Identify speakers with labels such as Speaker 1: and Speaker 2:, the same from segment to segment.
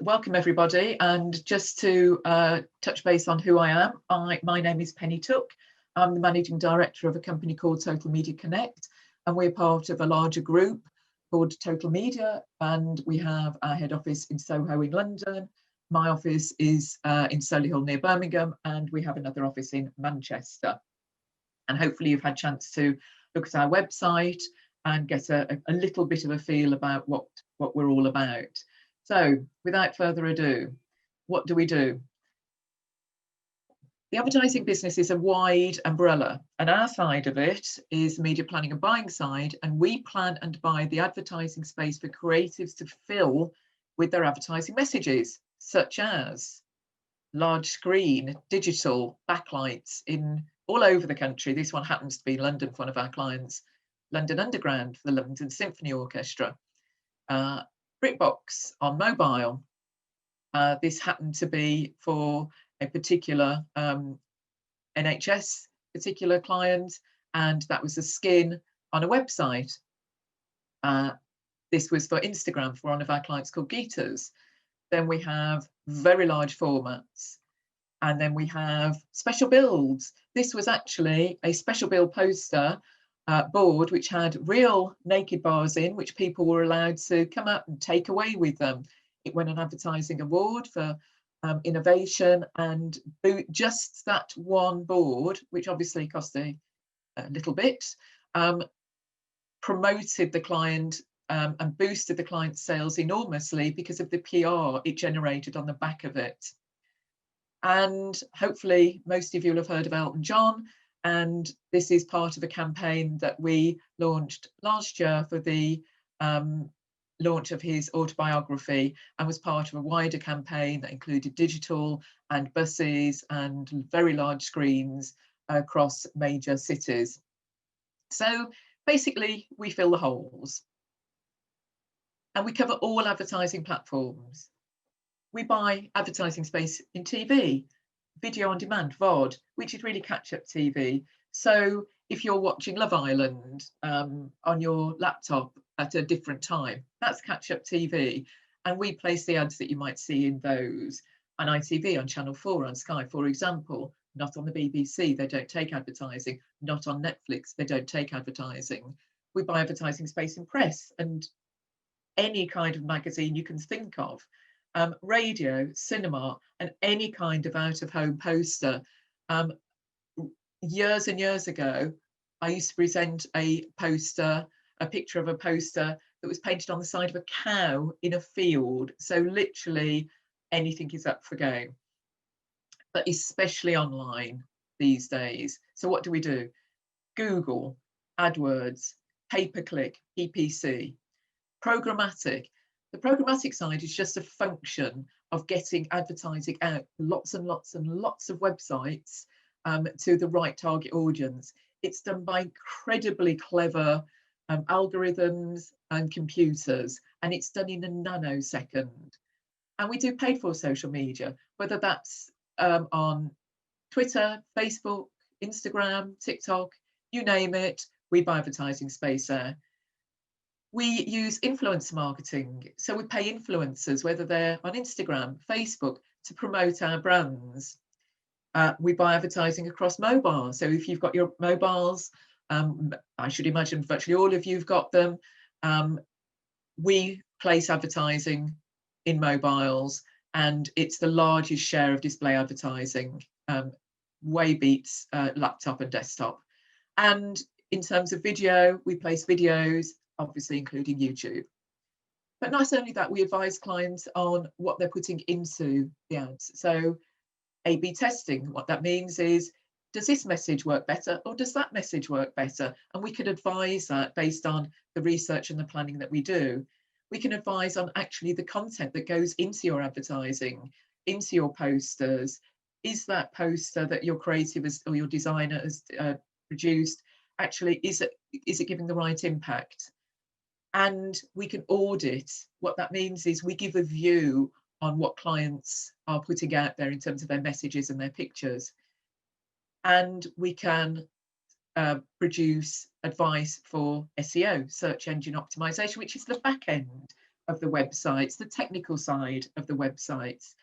Speaker 1: welcome everybody, and just to touch base on who I am, my name is Penny Took. I'm the Managing Director of a company called Total Media Connect, and we're part of a larger group called Total Media, and we have our head office in Soho in London. My office is in Solihull near Birmingham, and we have another office in Manchester. And hopefully you've had a chance to look at our website and get a little bit of a feel about what we're all about. So without further ado, what do we do? The advertising business is a wide umbrella, and our side of it is the media planning and buying side, and we plan and buy the advertising space for creatives to fill with their advertising messages, such as large screen, digital, backlights in all over the country. This one happens to be London for one of our clients, London Underground for the London Symphony Orchestra. BritBox on mobile. This happened to be for a particular NHS particular client, and that was a skin on a website. This was for Instagram for one of our clients called Geeters. Then we have very large formats, and then we have special builds. This was actually a special build poster board which had real naked bars in, which people were allowed to come up and take away with them. It won an advertising award for innovation, and just that one board, which obviously cost a little bit, promoted the client and boosted the client's sales enormously because of the PR it generated on the back of it. And hopefully most of you will have heard of Elton John, and this is part of a campaign that we launched last year for the launch of his autobiography, and was part of a wider campaign that included digital and buses and very large screens across major cities. So basically we fill the holes, and we cover all advertising platforms. We buy advertising space in TV, video on demand, VOD, which is really catch-up TV. So if you're watching Love Island on your laptop at a different time, that's catch-up TV. And we place the ads that you might see in those on ITV, on Channel 4, on Sky, for example. Not on the BBC, they don't take advertising. Not on Netflix, they don't take advertising. We buy advertising space in press and any kind of magazine you can think of. Radio, cinema, and any kind of out-of-home poster. Years and years ago, I used to present a picture of a poster that was painted on the side of a cow in a field. So literally anything is up for game, but especially online these days. So what do? Google, AdWords, pay-per-click, PPC, programmatic. The programmatic side is just a function of getting advertising out lots and lots and lots of websites to the right target audience. It's done by incredibly clever algorithms and computers, and it's done in a nanosecond. And we do paid for social media, whether that's on Twitter, Facebook, Instagram, TikTok, you name it, we buy advertising space there. We use influencer marketing. So we pay influencers, whether they're on Instagram, Facebook, to promote our brands. We buy advertising across mobile. So if you've got your mobiles, I should imagine virtually all of you've got them. We place advertising in mobiles, and it's the largest share of display advertising, way beats laptop and desktop. And in terms of video, we place videos, obviously including YouTube. But not only that, we advise clients on what they're putting into the ads. So A/B testing, what that means is, does this message work better or does that message work better? And we can advise that based on the research and the planning that we do. We can advise on actually the content that goes into your advertising, into your posters. Is that poster that your creative or your designer has produced, actually, is it giving the right impact? And we can audit. What that means is we give a view on what clients are putting out there in terms of their messages and their pictures. And we can produce advice for SEO, search engine optimization, which is the back end of the websites, the technical side of the websites,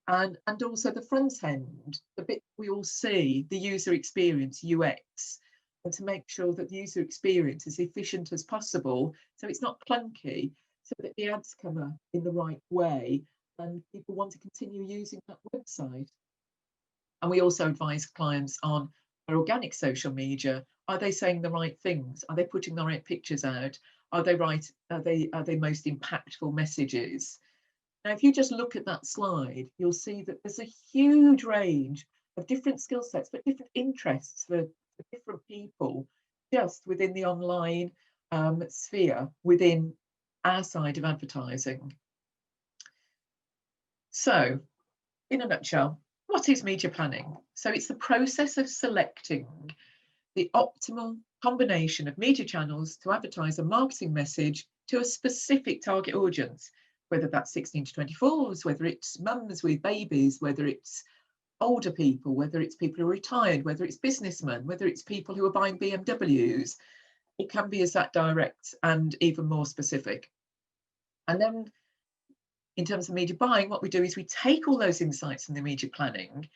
Speaker 1: and also the front end, the bit we all see, the user experience, UX, and to make sure that the user experience is efficient as possible, so it's not clunky, so that the ads come up in the right way and people want to continue using that website. And we also advise clients on their organic social media. Are they saying the right things? Are they putting the right pictures out? Are they most impactful messages? Now, if you just look at that slide, you'll see that there's a huge range of different skill sets, but different interests for different people just within the online sphere, within our side of advertising. So, in a nutshell, what is media planning? So it's the process of selecting the optimal combination of media channels to advertise a marketing message to a specific target audience, whether that's 16 to 24s, whether it's mums with babies, whether it's older people, whether it's people who are retired, whether it's businessmen, whether it's people who are buying BMWs. It can be as that direct and even more specific. And then in terms of media buying, what we do is we take all those insights from the media planning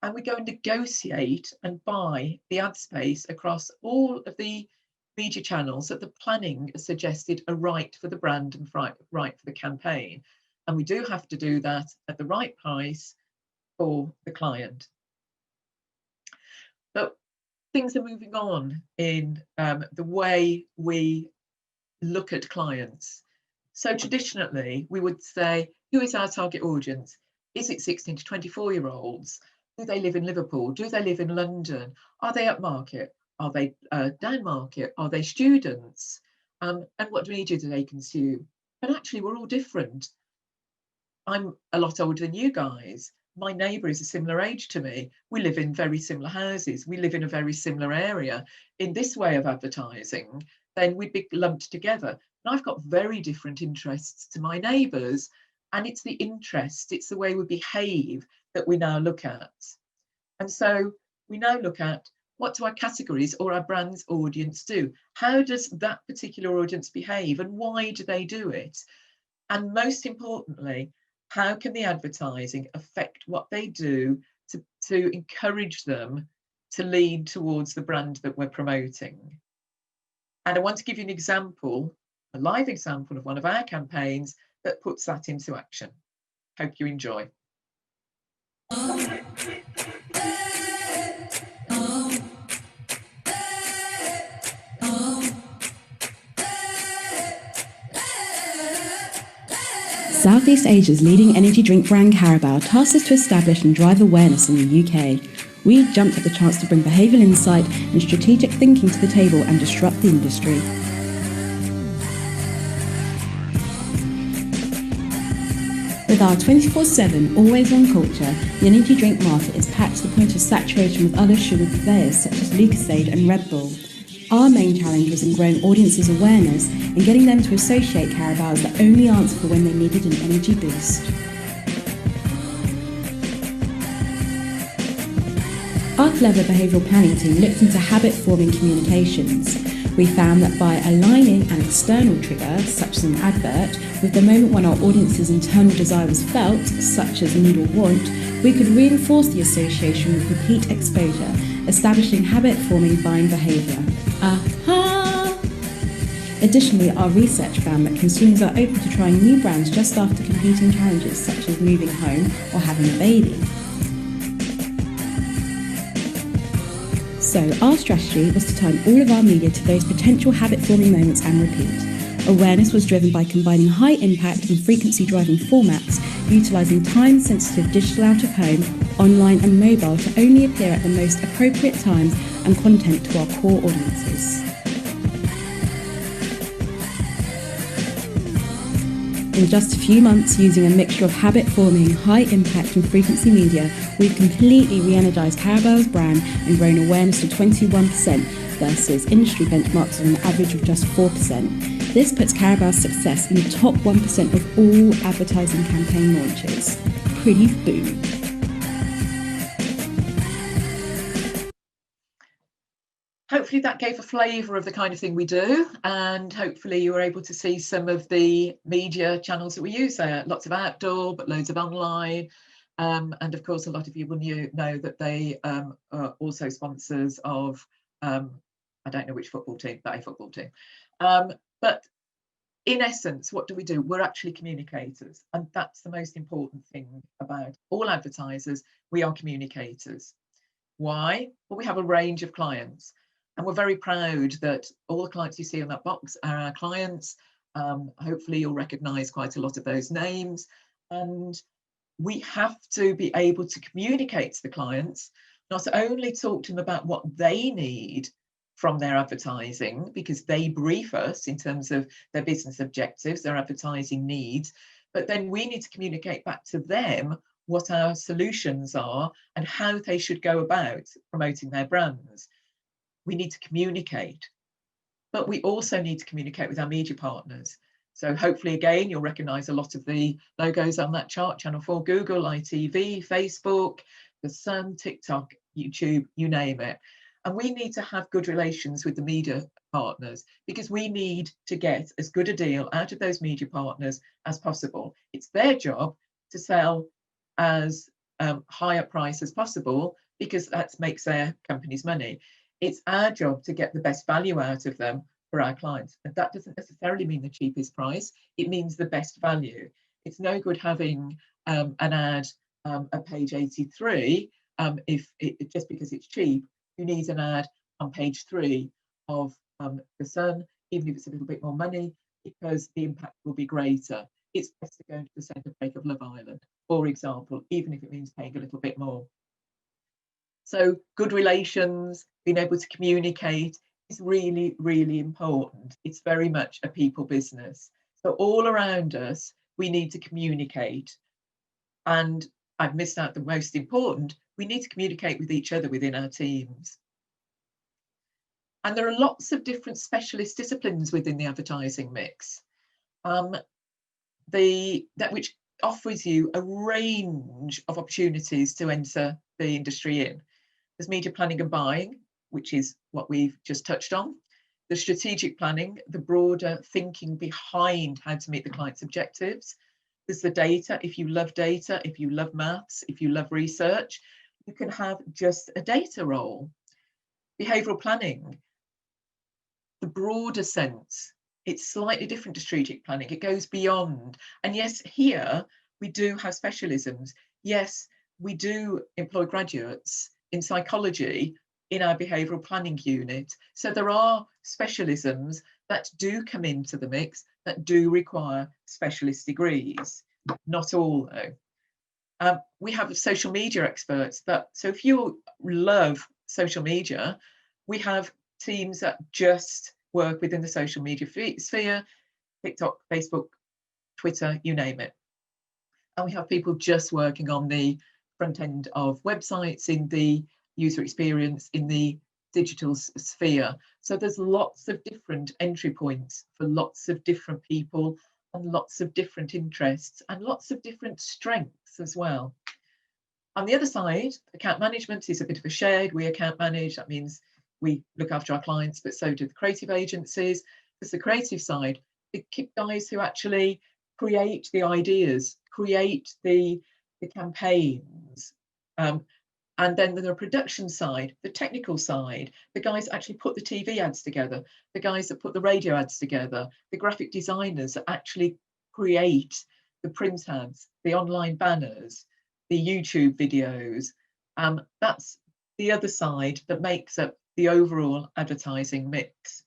Speaker 1: and we go and negotiate and buy the ad space across all of the media channels that the planning has suggested are right for the brand and right for the campaign. And we do have to do that at the right price for the client. But things are moving on in the way we look at clients. So traditionally, we would say, who is our target audience? Is it 16 to 24-year-olds? Do they live in Liverpool? Do they live in London? Are they upmarket? Are they down market? Are they students? And what media do they consume? But actually, we're all different. I'm a lot older than you guys. My neighbour is a similar age to me. We live in very similar houses. We live in a very similar area. In this way of advertising, then we'd be lumped together. And I've got very different interests to my neighbours. And it's the interest, it's the way we behave that we now look at. And so we now look at, what do our categories or our brand's audience do? How does that particular audience behave and why do they do it? And most importantly, how can the advertising affect what they do to encourage them to lead towards the brand that we're promoting? And I want to give you an example, a live example of one of our campaigns that puts that into action. Hope you enjoy.
Speaker 2: Southeast Asia's leading energy drink brand Carabao tasked us to establish and drive awareness in the UK. We jumped at the chance to bring behavioural insight and strategic thinking to the table and disrupt the industry. With our 24/7, always-on culture, the energy drink market is packed to the point of saturation with other sugar purveyors such as Lucozade and Red Bull. Our main challenge was in growing audiences' awareness and getting them to associate Carabao as the only answer for when they needed an energy boost. Our clever behavioural planning team looked into habit-forming communications. We found that by aligning an external trigger, such as an advert, with the moment when our audience's internal desire was felt, such as need or want, we could reinforce the association with repeat exposure, establishing habit-forming buying behaviour. Aha! Additionally, our research found that consumers are open to trying new brands just after completing challenges such as moving home or having a baby. So our strategy was to time all of our media to those potential habit-forming moments and repeat. Awareness was driven by combining high-impact and frequency-driving formats, utilising time-sensitive digital out-of-home, online and mobile to only appear at the most appropriate times and content to our core audiences. In just a few months, using a mixture of habit-forming, high-impact and frequency media, we've completely re-energised Carabao's brand and grown awareness to 21% versus industry benchmarks on an average of just 4%. This puts Carabao's success in the top 1% of all advertising campaign launches. Pretty boom.
Speaker 1: hopefully that gave a flavour of the kind of thing we do, and hopefully you were able to see some of the media channels that we use there. Lots of outdoor, but loads of online. And of course, a lot of you will know that they are also sponsors of, I don't know which football team, but a football team. But in essence, what do? We're actually communicators. And that's the most important thing about all advertisers. We are communicators. Why? Well, we have a range of clients. And we're very proud that all the clients you see on that box are our clients. Hopefully you'll recognise quite a lot of those names. And we have to be able to communicate to the clients, not only talk to them about what they need from their advertising, because they brief us in terms of their business objectives, their advertising needs, but then we need to communicate back to them what our solutions are and how they should go about promoting their brands. We need to communicate, but we also need to communicate with our media partners. So hopefully, again, you'll recognise a lot of the logos on that chart: Channel 4, Google, ITV, Facebook, The Sun, TikTok, YouTube, you name it. And we need to have good relations with the media partners, because we need to get as good a deal out of those media partners as possible. It's their job to sell as high a price as possible, because that makes their companies money. It's our job to get the best value out of them for our clients. And that doesn't necessarily mean the cheapest price. It means the best value. It's no good having an ad at page 83 just because it's cheap. Who needs an ad on page 3 of The Sun, even if it's a little bit more money, because the impact will be greater. It's best to go into the centre break of Love Island, for example, even if it means paying a little bit more. So good relations, being able to communicate is really, really important. It's very much a people business. So all around us, we need to communicate. And I've missed out the most important, we need to communicate with each other within our teams. And there are lots of different specialist disciplines within the advertising mix, which offers you a range of opportunities to enter the industry in. There's media planning and buying, which is what we've just touched on. The strategic planning, the broader thinking behind how to meet the client's objectives. There's the data. If you love data, if you love maths, if you love research, you can have just a data role. Behavioural planning, the broader sense. It's slightly different to strategic planning. It goes beyond. And yes, here we do have specialisms. Yes, we do employ graduates in psychology in our behavioural planning unit. So there are specialisms that do come into the mix that do require specialist degrees. Not all, though. We have social media experts. So if you love social media, we have teams that just work within the social media sphere, TikTok, Facebook, Twitter, you name it. And we have people just working on the front end of websites, in the user experience, in the digital sphere. So there's lots of different entry points for lots of different people and lots of different interests and lots of different strengths as well. On the other side, account management is a bit of a shared. We account manage, that means we look after our clients, but so do the creative agencies. There's the creative side, the guys who actually create the ideas, create the campaigns. And then the production side, the technical side, the guys that actually put the TV ads together, the guys that put the radio ads together, the graphic designers that actually create the print ads, the online banners, the YouTube videos. That's the other side that makes up the overall advertising mix.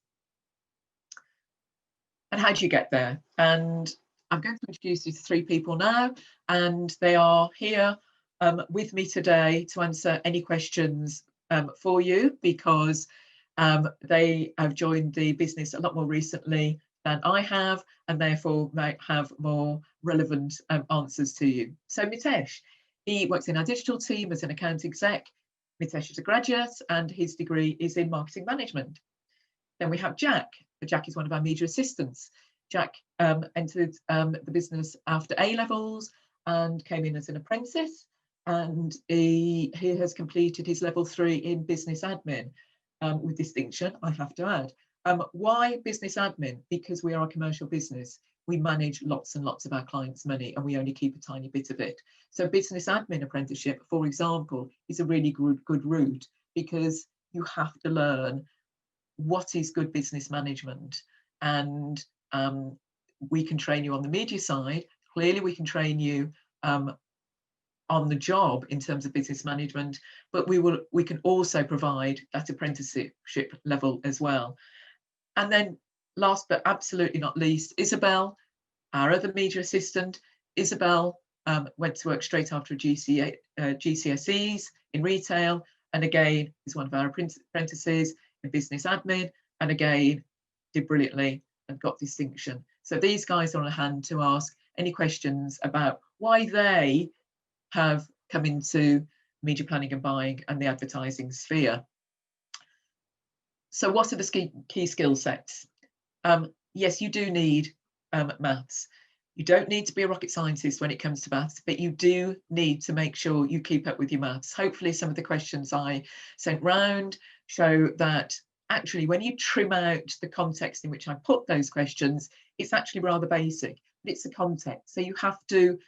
Speaker 1: And how do you get there? And I'm going to introduce you to 3 people now, and they are here with me today to answer any questions for you, because they have joined the business a lot more recently than I have, and therefore might have more relevant answers to you. So Mitesh, he works in our digital team as an account exec. Mitesh is a graduate and his degree is in marketing management. Then we have Jack. Jack is one of our media assistants. Jack entered the business after A-levels and came in as an apprentice, and he has completed his level 3 in business admin. with distinction, I have to add. Why business admin? Because we are a commercial business. We manage lots and lots of our clients' money, and we only keep a tiny bit of it. So business admin apprenticeship, for example, is a really good route, because you have to learn what is good business management. And we can train you on the media side. Clearly, we can train you on the job in terms of business management, but we can also provide that apprenticeship level as well. And then last but absolutely not least, Isabel, our other media assistant. Isabel went to work straight after GCSEs in retail, and again is one of our apprentices in business admin, and again did brilliantly and got distinction. So these guys are on hand to ask any questions about why they have come into media planning and buying and the advertising sphere. So what are the key skill sets? Yes, you do need maths. You don't need to be a rocket scientist when it comes to maths, but you do need to make sure you keep up with your maths. Hopefully some of the questions I sent round show that actually when you trim out the context in which I put those questions, it's actually rather basic, but it's the context. So you have to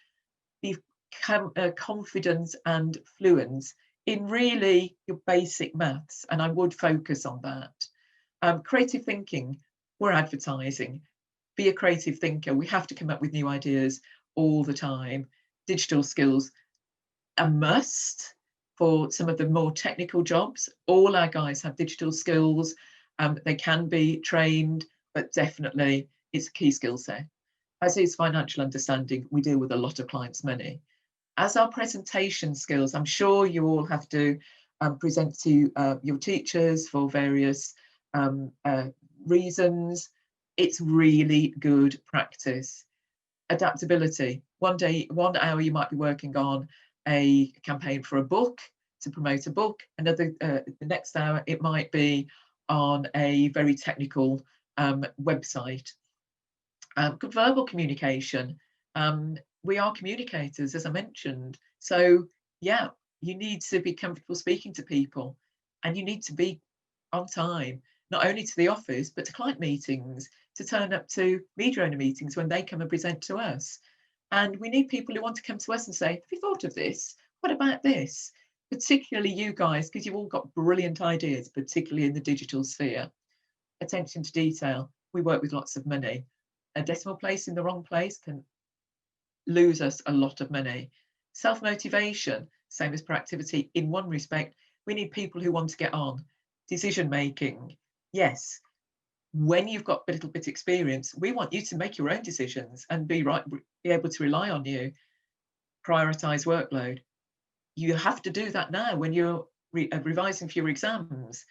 Speaker 1: become confident and fluent in really your basic maths, and I would focus on that. Creative thinking, we're advertising. Be a creative thinker. We have to come up with new ideas all the time. Digital skills, a must for some of the more technical jobs. All our guys have digital skills. They can be trained, but definitely it's a key skill set. As is financial understanding, we deal with a lot of clients' money. As our presentation skills, I'm sure you all have to present to your teachers for various reasons. It's really good practice. Adaptability. One hour you might be working on a campaign for a book, to promote a book. The next hour it might be on a very technical website. Good verbal communication. We are communicators, as I mentioned. So yeah, you need to be comfortable speaking to people, and you need to be on time, not only to the office, but to client meetings, to turn up to media owner meetings when they come and present to us. And we need people who want to come to us and say, have you thought of this? What about this? Particularly you guys, because you've all got brilliant ideas, particularly in the digital sphere. Attention to detail. We work with lots of money. A decimal place in the wrong place can lose us a lot of money. Self-motivation, same as proactivity in one respect. We need people who want to get on. Decision making, yes. When you've got a little bit of experience, we want you to make your own decisions and be able to rely on you. Prioritize workload. You have to do that now when you're revising for your exams.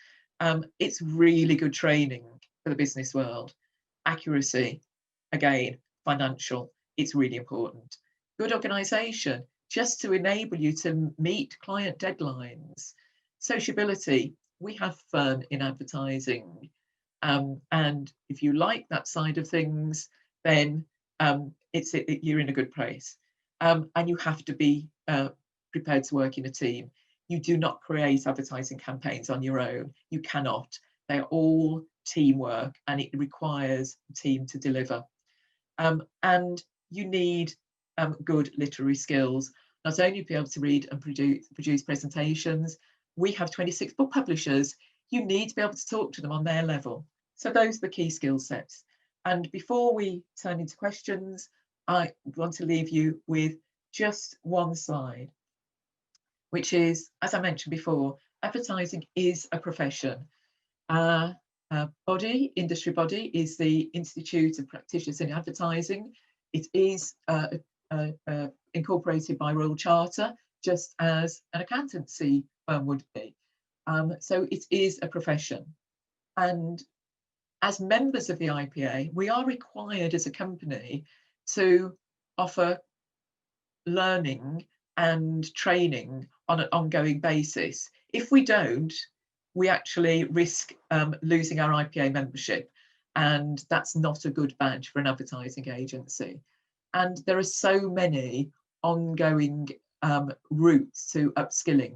Speaker 1: It's really good training for the business world. Accuracy, again, financial, it's really important. Good organisation, just to enable you to meet client deadlines. Sociability, we have fun in advertising. And if you like that side of things, then you're in a good place. And you have to be prepared to work in a team. You do not create advertising campaigns on your own. You cannot. They're all teamwork, and it requires a team to deliver. And you need good literary skills, not only to be able to read and produce presentations. We have 26 book publishers. You need to be able to talk to them on their level. So those are the key skill sets. And before we turn into questions, I want to leave you with just one slide, which is, as I mentioned before, advertising is a profession. Industry body is the Institute of Practitioners in Advertising. It is incorporated by Royal Charter, just as an accountancy firm would be. So it is a profession. And as members of the IPA, we are required as a company to offer learning and training on an ongoing basis. If we don't, we actually risk losing our IPA membership, and that's not a good badge for an advertising agency. And there are so many ongoing routes to upskilling,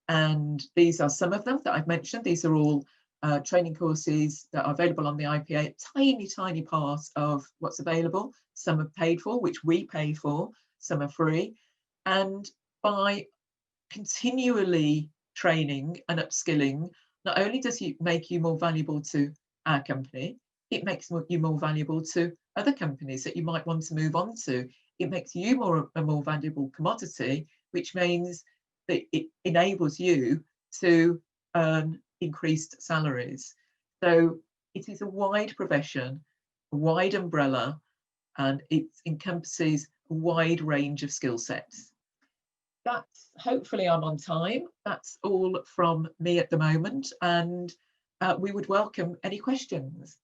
Speaker 1: and these are some of them that I've mentioned. These are all training courses that are available on the IPA, a tiny part of what's available. Some are paid for, which we pay for, some are free. And by continually training and upskilling, not only does it make you more valuable to our company, it makes you more valuable to other companies that you might want to move on to. It makes you a more valuable commodity, which means that it enables you to earn increased salaries. So it is a wide profession, a wide umbrella, and it encompasses a wide range of skill sets. That's hopefully I'm on time. That's all from me at the moment, and we would welcome any questions.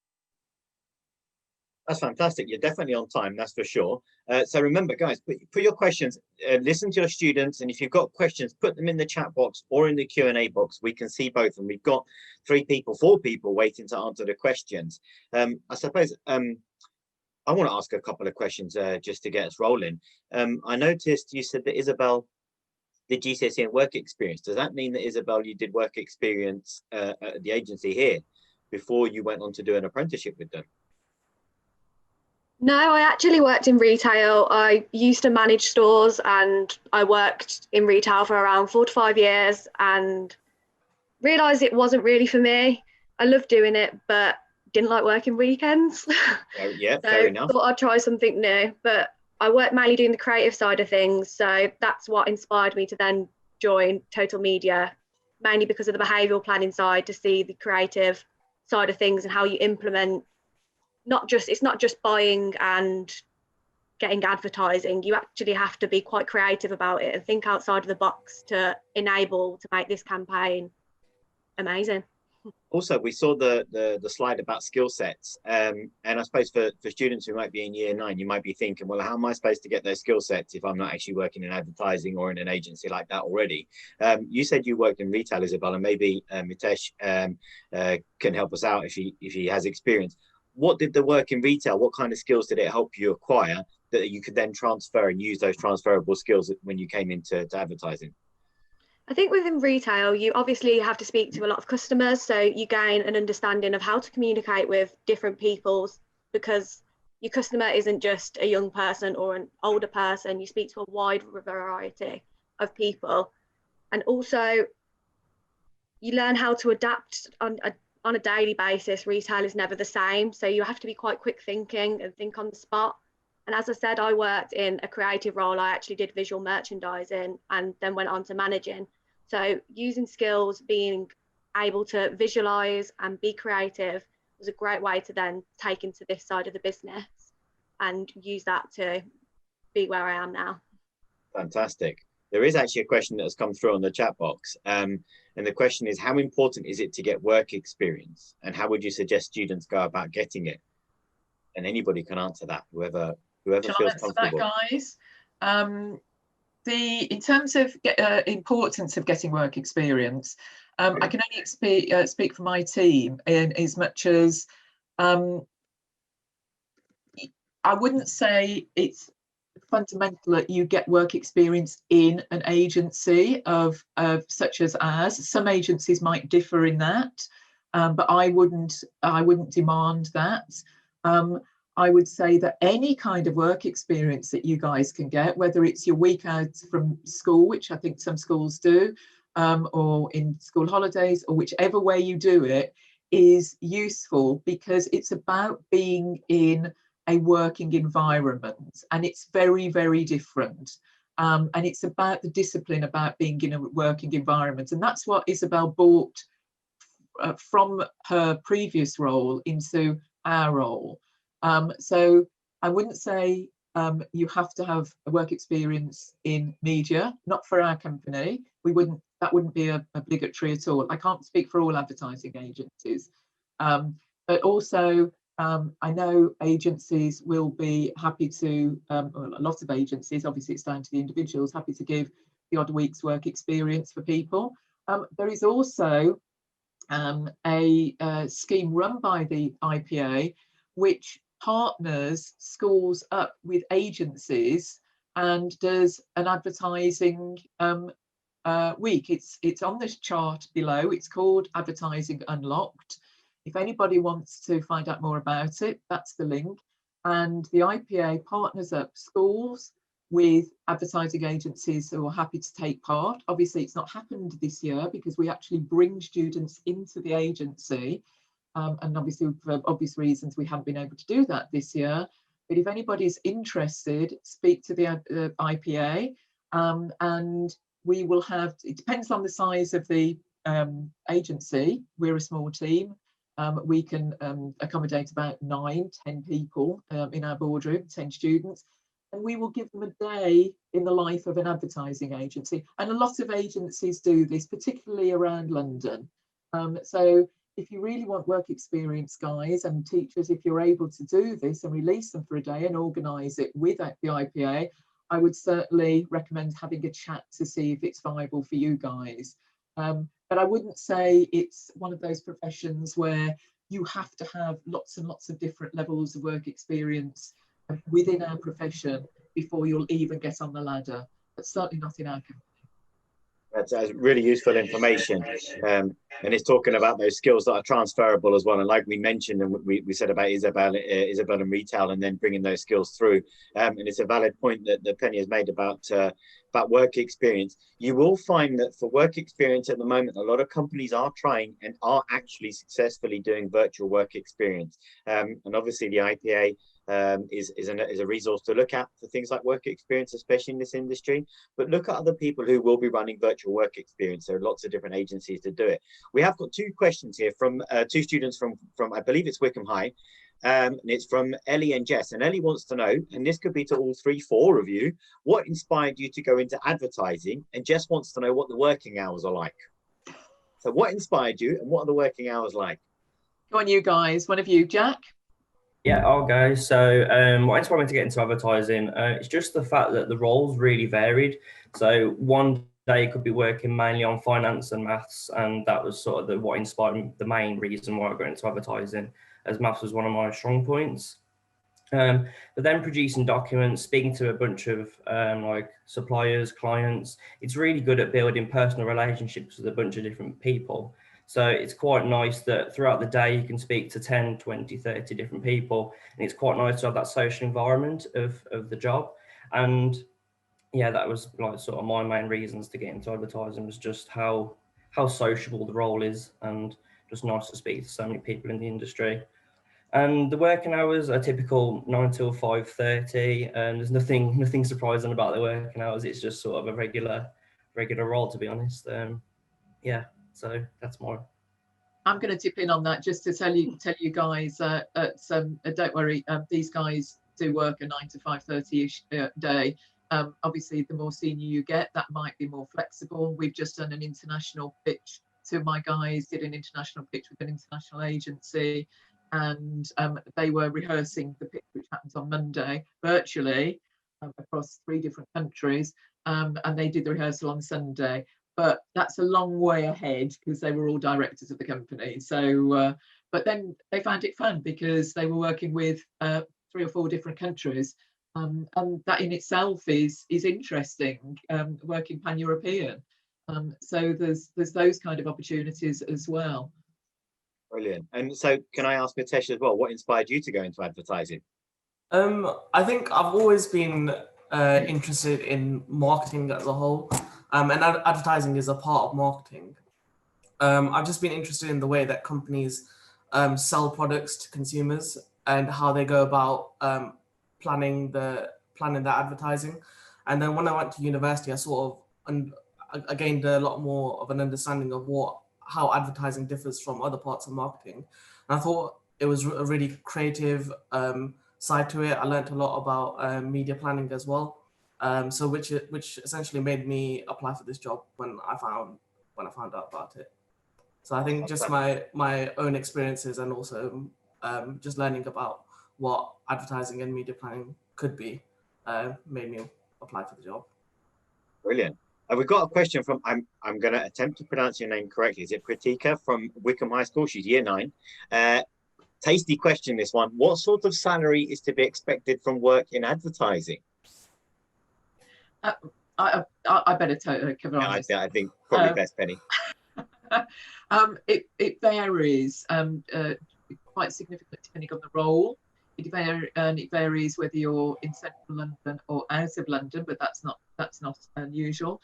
Speaker 3: That's fantastic. You're definitely on time, that's for sure. So remember, guys, put your questions, listen to your students, and if you've got questions, put them in the chat box or in the Q&A box. We can see both, and we've got 4 people waiting to answer the questions. I suppose I want to ask a couple of questions just to get us rolling. I noticed you said that Isabel did GCSE and work experience. Does that mean that, Isabel, you did work experience at the agency here before you went on to do an apprenticeship with them?
Speaker 4: No, I actually worked in retail. I used to manage stores, and I worked in retail for around 4 to 5 years and realised it wasn't really for me. I loved doing it, but didn't like working weekends.
Speaker 3: Yeah,
Speaker 4: So
Speaker 3: fair enough.
Speaker 4: thought I'd try something new, but I worked mainly doing the creative side of things. So that's what inspired me to then join Total Media, mainly because of the behavioural planning side, to see the creative side of things and how you implement. It's not just buying and getting advertising. You actually have to be quite creative about it and think outside of the box to make this campaign amazing.
Speaker 3: Also, we saw the slide about skill sets, and I suppose for students who might be in year 9, you might be thinking, well, how am I supposed to get those skill sets if I'm not actually working in advertising or in an agency like that already? You said you worked in retail, Isabel, and maybe Mitesh can help us out if he has experience. What did the work in retail, what kind of skills did it help you acquire that you could then transfer and use those transferable skills when you came into advertising?
Speaker 4: I think within retail, you obviously have to speak to a lot of customers, so you gain an understanding of how to communicate with different people, because your customer isn't just a young person or an older person. You speak to a wide variety of people, and also you learn how to adapt on a daily basis. Retail is never the same, so you have to be quite quick thinking and think on the spot. And as I said, I worked in a creative role. I actually did visual merchandising and then went on to managing. So using skills, being able to visualize and be creative was a great way to then take into this side of the business and use that to be where I am now.
Speaker 3: Fantastic. There is actually a question that has come through on the chat box. And the question is, how important is it to get work experience? And how would you suggest students go about getting it? And anybody can answer that, whoever feels comfortable.
Speaker 1: That, guys? In terms of importance of getting work experience, I can only speak for my team in as much as I wouldn't say it's fundamental that you get work experience in an agency of such as ours. Some agencies might differ in that, but I wouldn't demand that. I would say that any kind of work experience that you guys can get, whether it's your week out from school, which I think some schools do, or in school holidays, or whichever way you do it, is useful, because it's about being in a working environment, and it's very, very different. And it's about the discipline about being in a working environment. And that's what Isabel brought from her previous role into our role. So I wouldn't say you have to have a work experience in media, not for our company. That wouldn't be obligatory at all. I can't speak for all advertising agencies, but also I know agencies will be happy to, a lot of agencies, obviously it's down to the individuals, happy to give the odd week's work experience for people. There is also a scheme run by the IPA which partners schools up with agencies and does an advertising week. It's on this chart below. It's called Advertising Unlocked. If anybody wants to find out more about it, that's the link. And the IPA partners up schools with advertising agencies who are happy to take part. Obviously, it's not happened this year because we actually bring students into the agency. And obviously, for obvious reasons, we haven't been able to do that this year. But if anybody's interested, speak to the IPA, and we will have, it depends on the size of the agency. We're a small team. We can accommodate about 9-10 people in our boardroom, 10 students, and we will give them a day in the life of an advertising agency. And a lot of agencies do this, particularly around London. So if you really want work experience, guys and teachers, if you're able to do this and release them for a day and organise it with the IPA, I would certainly recommend having a chat to see if it's viable for you guys. But I wouldn't say it's one of those professions where you have to have lots and lots of different levels of work experience within our profession before you'll even get on the ladder. That's certainly not in our company.
Speaker 3: That's really useful information. And it's talking about those skills that are transferable as well. And like we mentioned, and we said about Isabel and retail, and then bringing those skills through. And it's a valid point that Penny has made about work experience. You will find that for work experience at the moment, a lot of companies are trying and are actually successfully doing virtual work experience. And obviously the IPA is a resource to look at for things like work experience, especially in this industry. But look at other people who will be running virtual work experience. There are lots of different agencies to do it. We have got 2 questions here from 2 students from I believe it's Wickham High. And it's from Ellie and Jess. And Ellie wants to know, and this could be to all 3-4 of you, what inspired you to go into advertising? And Jess wants to know what the working hours are like. So what inspired you and what are the working hours like?
Speaker 1: Go on, you guys. One of you, Jack?
Speaker 5: Yeah, I'll go. So what inspired me to get into advertising, it's just the fact that the roles really varied. So one day you could be working mainly on finance and maths, and that was sort of what inspired me, the main reason why I got into advertising, as maths was one of my strong points. But then producing documents, speaking to a bunch of like suppliers, clients, it's really good at building personal relationships with a bunch of different people. So it's quite nice that throughout the day you can speak to 10, 20, 30 different people. And it's quite nice to have that social environment of the job. And yeah, that was like sort of my main reasons to get into advertising, was just how sociable the role is, and just nice to speak to so many people in the industry. And the working hours are typical 9 till 5:30, and there's nothing surprising about the working hours. It's just sort of a regular role, to be honest. Yeah, so that's more.
Speaker 1: I'm going to dip in on that just to tell you guys don't worry, these guys do work a 9 to 5:30-ish day. Obviously, the more senior you get, that might be more flexible. We've just done an international pitch. 2 of my guys did an international pitch with an international agency, and they were rehearsing the pitch, which happens on Monday virtually across 3 different countries, and they did the rehearsal on Sunday. But that's a long way ahead because they were all directors of the company. So, but then they found it fun because they were working with 3 or 4 different countries, and that in itself is interesting. Working pan-European, so there's those kind of opportunities as well.
Speaker 3: Brilliant. And so, can I ask Natasha as well, what inspired you to go into advertising?
Speaker 6: I think I've always been interested in marketing as a whole. And advertising is a part of marketing. I've just been interested in the way that companies sell products to consumers and how they go about planning their advertising. And then when I went to university, I I gained a lot more of an understanding of how advertising differs from other parts of marketing. And I thought it was a really creative side to it. I learned a lot about media planning as well. So which essentially made me apply for this job when I found out about it. So I think just my own experiences and also just learning about what advertising and media planning could be made me apply for the job.
Speaker 3: Brilliant. We've got a question from, I'm going to attempt to pronounce your name correctly. Is it Pratika from Wickham High School? She's year 9. Tasty question, this one. What sort of salary is to be expected from work in advertising?
Speaker 1: I better cover on this.
Speaker 3: I think probably best, Penny.
Speaker 1: It varies quite significantly depending on the role. It varies whether you're in central London or out of London, but that's not unusual.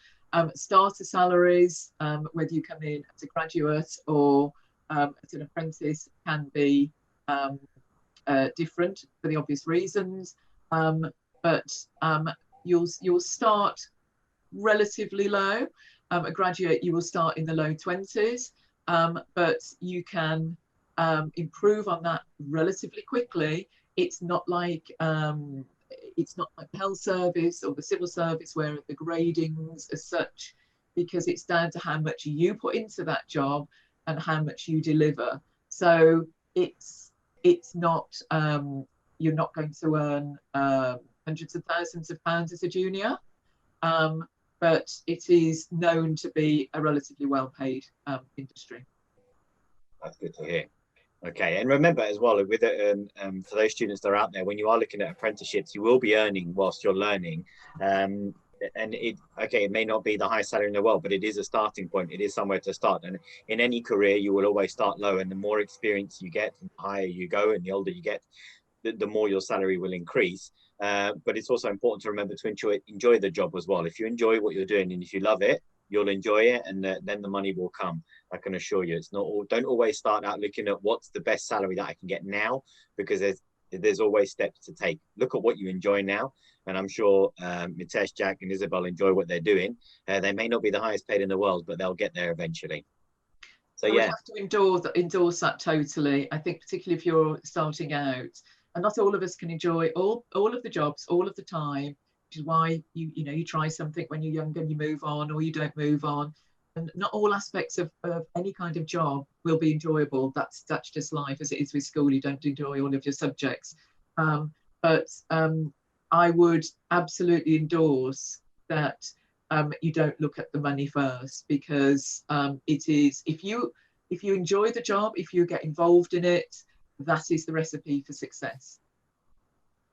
Speaker 1: Starter salaries, whether you come in as a graduate or as an apprentice, can be different for the obvious reasons. But you'll start relatively low. A graduate, you will start in the low 20s, but you can improve on that relatively quickly. It's not like the health service or the civil service where the gradings as such, because it's down to how much you put into that job and how much you deliver. So it's not you're not going to earn hundreds of thousands of pounds as a junior. But it is known to be a relatively well-paid industry.
Speaker 3: That's good to hear. Okay, and remember as well, with for those students that are out there, when you are looking at apprenticeships, you will be earning whilst you're learning. And it may not be the highest salary in the world, but it is a starting point. It is somewhere to start. And in any career, you will always start low, and the more experience you get, the higher you go, and the older you get, the more your salary will increase. But it's also important to remember to enjoy the job as well. If you enjoy what you're doing and if you love it, you'll enjoy it, and then the money will come. I can assure you. It's not don't always start out looking at what's the best salary that I can get now, because there's always steps to take. Look at what you enjoy now, and I'm sure Mitesh, Jack, and Isabel enjoy what they're doing. They may not be the highest paid in the world, but they'll get there eventually. So
Speaker 1: we have to endorse that totally. I think particularly if you're starting out, and not all of us can enjoy all of the jobs all of the time, which is why you try something when you're younger and you move on, or you don't move on. And not all aspects of any kind of job will be enjoyable. That's just life, as it is with school. You don't enjoy all of your subjects. But I would absolutely endorse that you don't look at the money first, because it is, if you enjoy the job, if you get involved in it, that is the recipe for success.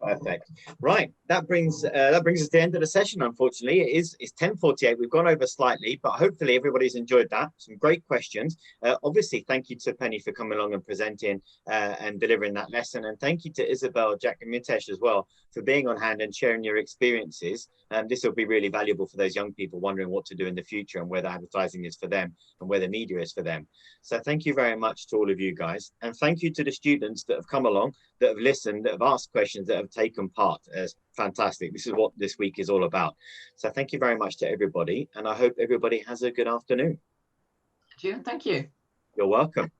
Speaker 3: Perfect. Right, that brings us to the end of the session. Unfortunately, it's 10:48. We've gone over slightly, but hopefully everybody's enjoyed that. Some great questions. Obviously, thank you to Penny for coming along and presenting and delivering that lesson, and thank you to Isabel, Jack, and Mitesh as well for being on hand and sharing your experiences. This will be really valuable for those young people wondering what to do in the future and whether advertising is for them and where the media is for them. So thank you very much to all of you guys, and thank you to the students that have come along, that have listened, that have asked questions, that have taken part. It's fantastic. This is what this week is all about. So thank you very much to everybody, and I hope everybody has a good afternoon.
Speaker 1: Thank you.
Speaker 3: You're welcome.